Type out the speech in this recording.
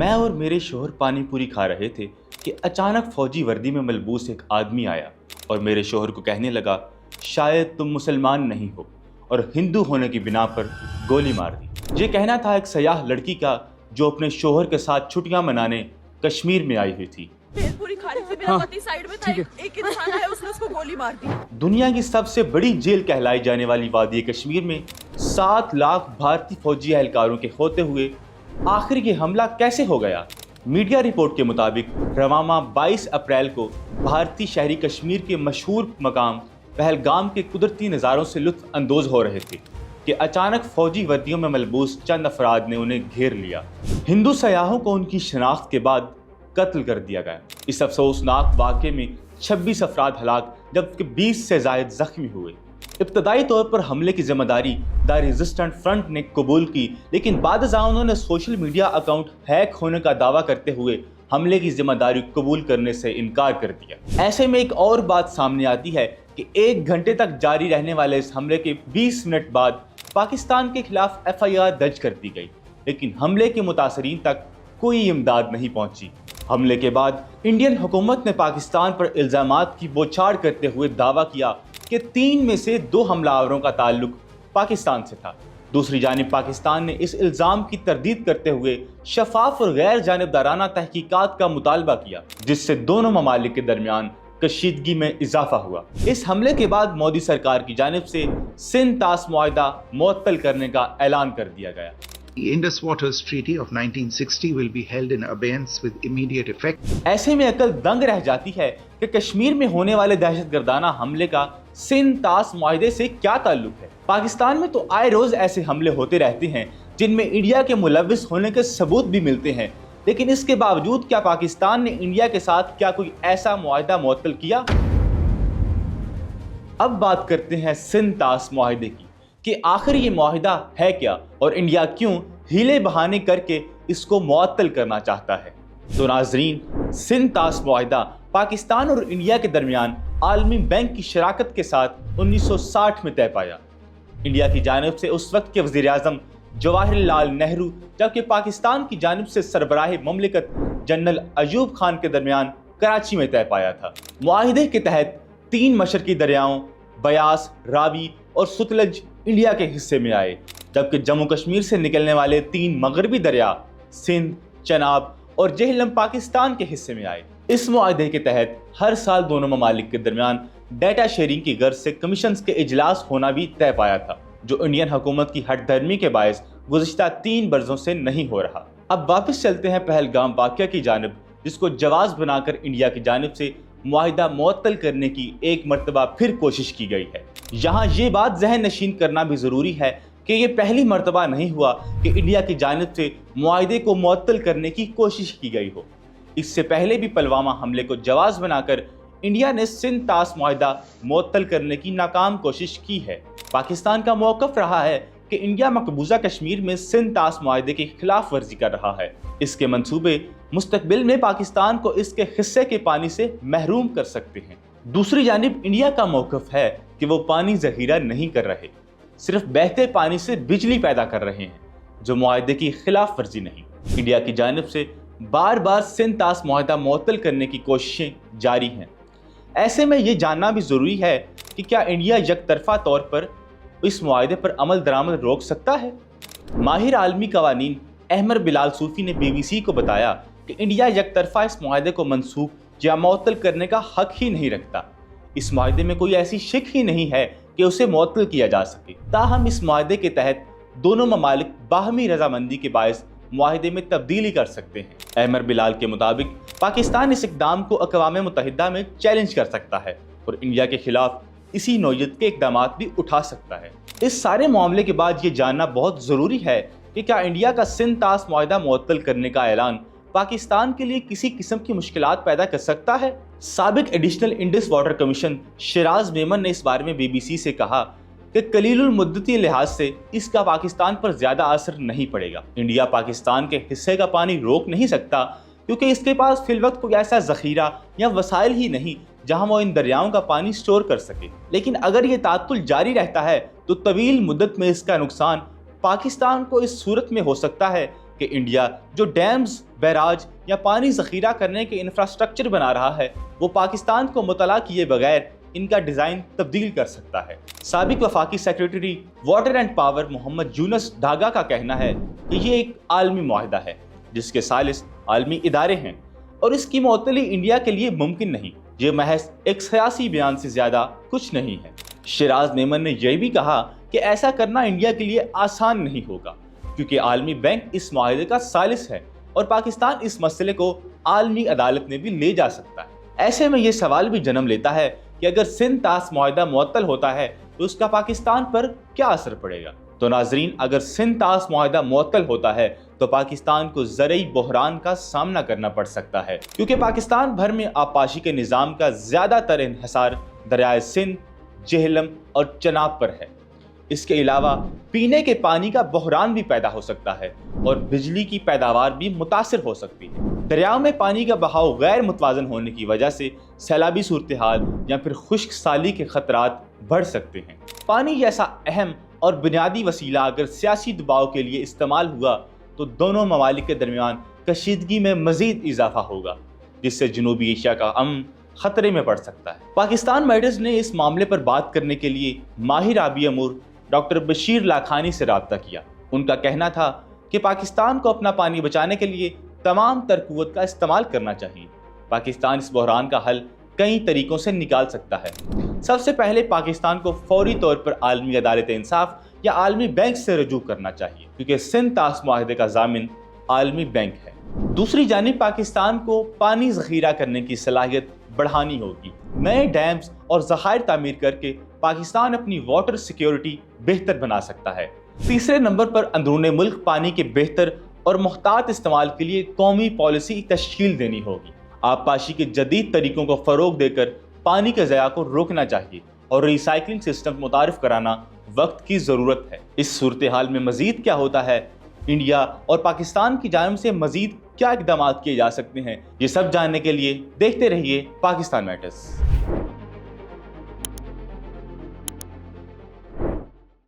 मैं और मेरे शोहर पानी पूरी खा रहे थे कि अचानक फौजी वर्दी में मलबूस एक आदमी आया और मेरे शोहर को कहने लगा, शायद तुम मुसलमान नहीं हो, और हिंदू होने की बिना पर गोली मार दी। ये कहना था एक सयाह लड़की का जो अपने शोहर के साथ छुट्टियां मनाने कश्मीर में आई हुई थी। पूरी खाने से मेरा पति साइड में था, एक इंसान आया, उसने उसको गोली मार दी। दुनिया की सबसे बड़ी जेल कहलाई जाने वाली वादी कश्मीर में 7 लाख भारतीय फौजी एहलकारों के होते हुए आखिर ये हमला कैसे हो गया? मीडिया रिपोर्ट के मुताबिक रवामा 22 अप्रैल को भारतीय शहरी कश्मीर के मशहूर मकाम पहलगाम के कुदरती नज़ारों से लुत्फ अंदोज हो रहे थे कि अचानक फौजी वर्दियों में मलबूस चंद अफराद ने उन्हें घेर लिया। हिंदू सयाहों को उनकी शनाख्त के बाद कत्ल कर दिया गया। इस अफसोसनाक वाक़े में 26 अफराद हलाक जबकि 20 से ज़ायद जख्मी हुए। इब्तदाई तौर पर हमले की जिम्मेदारी द रेजिस्टेंट फ्रंट ने कबूल की, लेकिन बाद उन्होंने सोशल मीडिया अकाउंट हैक होने का दावा करते हुए हमले की जिम्मेदारी कबूल करने से इनकार कर दिया। ऐसे में एक और बात सामने आती है कि 1 घंटे तक जारी रहने वाले इस हमले के 20 मिनट बाद पाकिस्तान के खिलाफ FIR दर्ज कर दी गई, लेकिन हमले के मुतासरीन तक कोई इमदाद नहीं पहुंची। हमले के बाद इंडियन हुकूमत ने पाकिस्तान पर इल्ज़ामात की बौछार करते हुए दावा किया कि 3 में से 2 हमलावरों का ताल्लुक पाकिस्तान से था। दूसरी जानिब पाकिस्तान ने इस इल्ज़ाम की तरदीद करते हुए शफाफ और गैर जानिबदाराना तहकीकात का मुतालबा किया, जिससे दोनों ममालिक के दरमियान कशीदगी में इजाफा हुआ। इस हमले के बाद मोदी सरकार की जानिब से सिंध तास मुआहदा मुअत्तल करने का ऐलान कर दिया गया। The Indus Waters Treaty of 1960 will be held in abeyance with immediate effect. ऐसे में अकल दंग रह जाती है कि कश्मीर में होने वाले दहशतगर्दाना हमले का सिंध तास मुआहदे से क्या ताल्लुक है? पाकिस्तान में तो आए रोज ऐसे हमले होते रहते हैं जिनमें इंडिया के मुलव्विस होने के सबूत भी मिलते हैं, लेकिन इसके बावजूद क्या पाकिस्तान ने इंडिया के साथ क्या कोई ऐसा मुआहदा मुअत्तल किया? अब बात करते हैं सिंध तास मुआहदे की कि आखिर ये मुआहिदा है क्या और इंडिया क्यों हीले बहाने करके इसको मुअत्तल करना चाहता है। तो नाजरीन, सिंध तास मुआहिदा पाकिस्तान और इंडिया के दरमियान आलमी बैंक की शराकत के साथ 1960 में तय पाया। इंडिया की जानिब से उस वक्त के वज़ीर आज़म जवाहरलाल नेहरू, जबकि पाकिस्तान की जानिब से सरबराह ममलिकत जनरल अयूब खान के दरमियान कराची में तय पाया था। मुआहिदे के तहत 3 मशरकी दरियाओं बयास, रावी और सुतलज इंडिया के हिस्से में आए, जबकि जम्मू कश्मीर से निकलने वाले 3 मगरबी दरिया सिंध, चनाब और जेहलम पाकिस्तान के हिस्से में आए। इस मुआहदे के तहत हर साल दोनों ममालिक के दरमियान डेटा शेयरिंग की गर्ज से कमीशंस के इजलास होना भी तय पाया था, जो इंडियन हुकूमत की हठधर्मी के बायस गुज़िश्ता 3 बरसों से नहीं हो रहा। अब वापस चलते हैं पहलगाम वाक़या की जानिब, जिसको जवाज़ बनाकर इंडिया की जानिब से मुआहिदा मुअत्तल करने की एक मरतबा फिर कोशिश की गई है। यहाँ ये बात ज़हन नशीन करना भी ज़रूरी है कि ये पहली मरतबा नहीं हुआ कि इंडिया की जानिब से मुआहिदे को मुअत्तल करने की कोशिश की गई हो। इससे पहले भी पुलवामा हमले को जवाज़ बनाकर इंडिया ने सिंध तास मुआहिदा मुअत्तल करने की नाकाम कोशिश की है। पाकिस्तान का मौक़िफ़ रहा है कि इंडिया मकबूजा कश्मीर में सिंध तास मुआहिदे की खिलाफ वर्जी कर रहा है। इसके मंसूबे मुस्तकबिल में पाकिस्तान को इसके हिस्से के पानी से महरूम कर सकते हैं। दूसरी जानिब इंडिया का मौक़िफ़ है कि वो पानी ज़ख़ीरा नहीं कर रहे, सिर्फ बहते पानी से बिजली पैदा कर रहे हैं, जो मुआहिदे की खिलाफ वर्जी नहीं। इंडिया की जानिब से बार बार सिंध तास मुआहिदा मुअत्तल करने की कोशिशें जारी हैं। ऐसे में ये जानना भी ज़रूरी है कि क्या इंडिया यकतरफा तौर पर इस मुआहिदे पर अमल दरामद रोक सकता है। माहिर आलमी कवानीन अहमद बिलाल सूफ़ी ने BBC को बताया कि इंडिया यकतरफा इस मुआहिदे को मनसूख या मुअत्तल करने का हक ही नहीं रखता। इस मुआहिदे में कोई ऐसी शिक ही नहीं है कि उसे मुअत्तल किया जा सके। ताहम इस मुआहिदे के तहत दोनों ममालिक बाहमी रजामंदी के बायस मुआहिदे में तब्दीली कर सकते हैं। अहमद बिलाल के मुताबिक पाकिस्तान इस इक़दाम को अक़वाम मुत्तहिदा में चैलेंज कर सकता है और इंडिया के खिलाफ इसी नौयत के इक़दाम भी उठा सकता है। इस सारे मामले के बाद ये जानना बहुत ज़रूरी है कि क्या इंडिया का सिंध तास मुआहिदा मुअत्तल करने का ऐलान पाकिस्तान के लिए किसी किस्म की मुश्किलात पैदा कर सकता है। साबिक additional Indus water commission Siraj Memon ने इस बारे में BBC से कहा कि कलीलुल मुद्दती लिहाज से इसका पाकिस्तान पर ज़्यादा असर नहीं पड़ेगा। इंडिया पाकिस्तान के हिस्से का पानी रोक नहीं सकता क्योंकि इसके पास फिलवक्त कोई ऐसा ज़ख़ीरा या वसाइल ही नहीं जहां वो इन दरियाओं का पानी स्टोर कर सके। लेकिन अगर ये तात्तुल जारी रहता है तो तवील मुद्दत में इसका नुकसान पाकिस्तान को इस सूरत में हो सकता है کہ انڈیا جو ڈیمز، بیراج یا پانی ذخیرہ کرنے کے انفراسٹرکچر بنا رہا ہے وہ پاکستان کو مطلع کیے بغیر ان کا ڈیزائن تبدیل کر سکتا ہے۔ سابق وفاقی سیکریٹری واٹر اینڈ پاور محمد یونس ڈھاگا کا کہنا ہے کہ یہ ایک عالمی معاہدہ ہے جس کے ثالث عالمی ادارے ہیں اور اس کی معطلی انڈیا کے لیے ممکن نہیں۔ یہ محض ایک سیاسی بیان سے زیادہ کچھ نہیں ہے۔ شیراز میمن نے یہ بھی کہا کہ ایسا کرنا انڈیا کے لیے آسان نہیں ہوگا کیونکہ عالمی بینک اس معاہدے کا ثالث ہے اور پاکستان اس مسئلے کو عالمی عدالت میں بھی لے جا سکتا ہے۔ ایسے میں یہ سوال بھی جنم لیتا ہے کہ اگر سندھ طاس معاہدہ معطل ہوتا ہے تو اس کا پاکستان پر کیا اثر پڑے گا؟ تو ناظرین، اگر سندھ طاس معاہدہ معطل ہوتا ہے تو پاکستان کو زرعی بحران کا سامنا کرنا پڑ سکتا ہے کیونکہ پاکستان بھر میں آبپاشی کے نظام کا زیادہ تر انحصار دریائے سندھ، جہلم اور چناب پر ہے۔ اس کے علاوہ پینے کے پانی کا بحران بھی پیدا ہو سکتا ہے اور بجلی کی پیداوار بھی متاثر ہو سکتی ہے۔ دریاؤں میں پانی کا بہاؤ غیر متوازن ہونے کی وجہ سے سیلابی صورتحال یا پھر خشک سالی کے خطرات بڑھ سکتے ہیں۔ پانی جیسا اہم اور بنیادی وسیلہ اگر سیاسی دباؤ کے لیے استعمال ہوا تو دونوں ممالک کے درمیان کشیدگی میں مزید اضافہ ہوگا جس سے جنوبی ایشیا کا امن خطرے میں پڑ سکتا ہے۔ پاکستان میٹرز نے اس معاملے پر بات کرنے کے لیے ماہر آبی امور ڈاکٹر بشیر لاکھانی سے رابطہ کیا۔ ان کا کہنا تھا کہ پاکستان کو اپنا پانی بچانے کے لیے تمام تر قوت کا استعمال کرنا چاہیے۔ پاکستان اس بحران کا حل کئی طریقوں سے نکال سکتا ہے۔ سب سے پہلے پاکستان کو فوری طور پر عالمی عدالت انصاف یا عالمی بینک سے رجوع کرنا چاہیے کیونکہ سندھ طاس معاہدے کا ضامن عالمی بینک ہے۔ دوسری جانب پاکستان کو پانی ذخیرہ کرنے کی صلاحیت بڑھانی ہوگی۔ نئے ڈیمز اور ذخائر تعمیر کر کے پاکستان اپنی واٹر سیکیورٹی بہتر بنا سکتا ہے۔ تیسرے نمبر پر اندرون ملک پانی کے بہتر اور محتاط استعمال کے لیے قومی پالیسی تشکیل دینی ہوگی۔ آبپاشی کے جدید طریقوں کو فروغ دے کر پانی کے ضیاع کو روکنا چاہیے اور ری سائیکلنگ سسٹم متعارف کرانا وقت کی ضرورت ہے۔ اس صورتحال میں مزید کیا ہوتا ہے، انڈیا اور پاکستان کی جانب سے مزید کیا اقدامات کیے جا سکتے ہیں، یہ سب جاننے کے لیے دیکھتے رہیے پاکستان میٹرز۔